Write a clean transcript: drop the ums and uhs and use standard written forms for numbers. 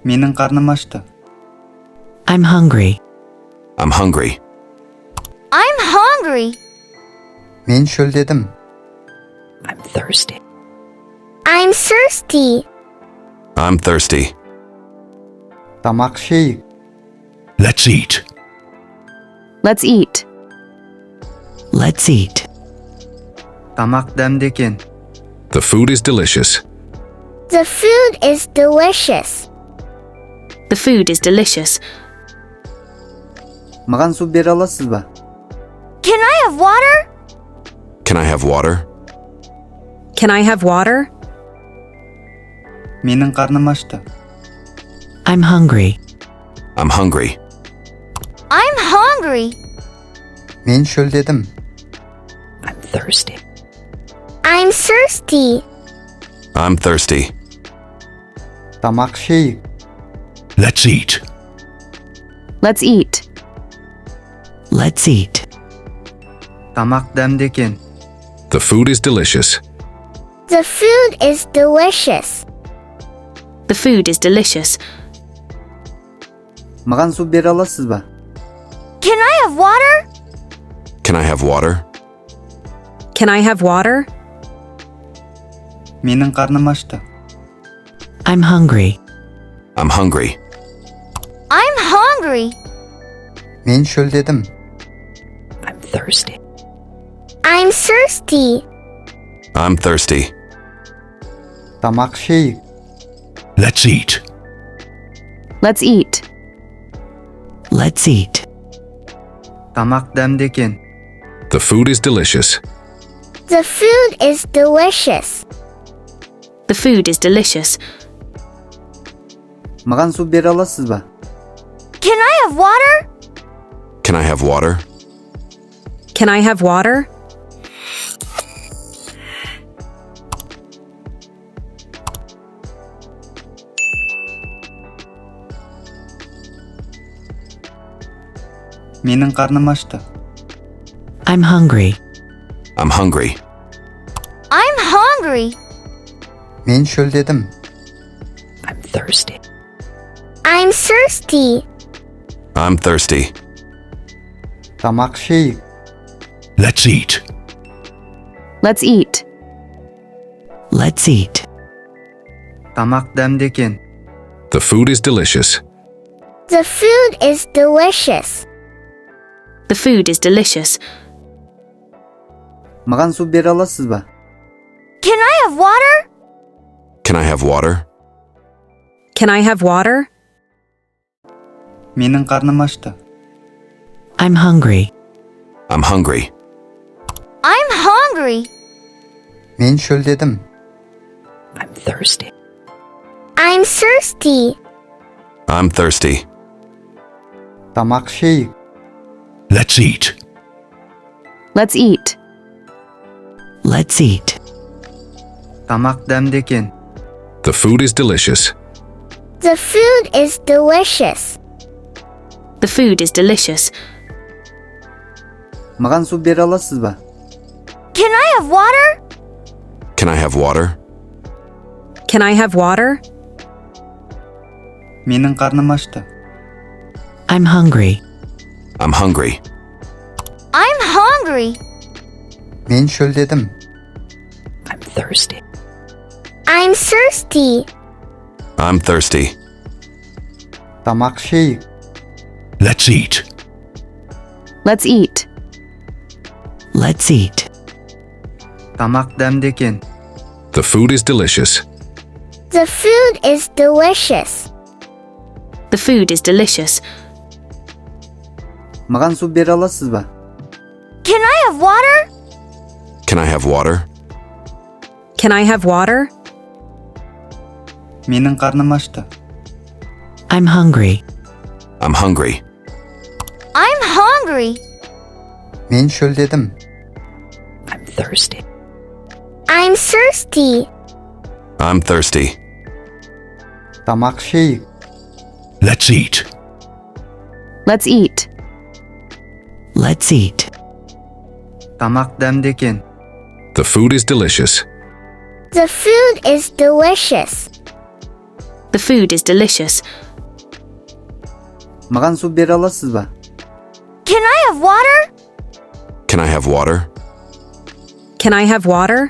Менің қарным ашты. I'm hungry. I'm hungry. I'm hungry. Мен шөлдедім. I'm thirsty. I'm thirsty. I'm thirsty. Тамақ ішейік. Let's eat. Let's eat. Let's eat. Тамақ дәмді екен. The food is delicious. The food is delicious. The food is delicious. Маған су бере аласыз ба? Can I have water? Can I have water? Can I have water? Менің қарным ашты. I'm hungry. I'm hungry. I'm hungry. Мен шөлдедім. I'm thirsty. I'm thirsty. I'm thirsty. Тамақ ішейік. Let's eat. Let's eat. Let's eat. Тамақ дәмді екен. The food is delicious. The food is delicious. The food is delicious. Маған су бере аласыз ба? Can I have water? Can I have water? Can I have water? Менің қарным ашты. I'm hungry. I'm hungry. I'm hungry. Мен шөлдедім. I'm thirsty. I'm thirsty. I'm thirsty. Тамақ ішейік. Let's eat. Let's eat. Let's eat. Тамақ дәмді екен. The food is delicious. The food is delicious. The food is delicious. Маған су бере аласыз ба? Can I have water? Can I have water? Can I have water? Менің қарным ашты. I'm hungry. I'm hungry. I'm hungry. Мен шөлдедім. I'm thirsty. I'm thirsty. I'm thirsty. Тамақ ішейік. Let's eat. Let's eat. Let's eat. Тамақ дәмді екен. The food is delicious. The food is delicious. The food is delicious. Маған су бере аласыз ба? Can I have water? Can I have water? Can I have water? Менің қарным ашты. I'm hungry. I'm hungry. I'm hungry. Мен шөлдедім. I'm thirsty. I'm thirsty. I'm thirsty. Тамақ ішейік. Let's eat. Let's eat. Let's eat. Тамақ дәмді екен. The food is delicious. The food is delicious. The food is delicious. Маған су бере аласыз ба? Can I have water? Can I have water? Can I have water? Менің қарным ашты. I'm hungry. I'm hungry. I'm hungry. Мен шөлдедім. I'm thirsty. I'm thirsty. I'm thirsty. Тамақ ішейік. Let's eat. Let's eat. Let's eat. Тамақ дәмді екен. The food is delicious. The food is delicious. The food is delicious. Маған су бере аласыз ба? Can I have water? Can I have water? Can I have water? Менің қарным ашты. I'm hungry. I'm hungry. I'm hungry. Мен шөлдедім. I'm thirsty. I'm thirsty. I'm thirsty. Тамақ ішейік. Let's eat. Let's eat. Let's eat. Тамақ дәмді екен. The food is delicious. The food is delicious. The food is delicious. Маған су бере аласыз ба? Can I have water? Can I have water? Can I have water?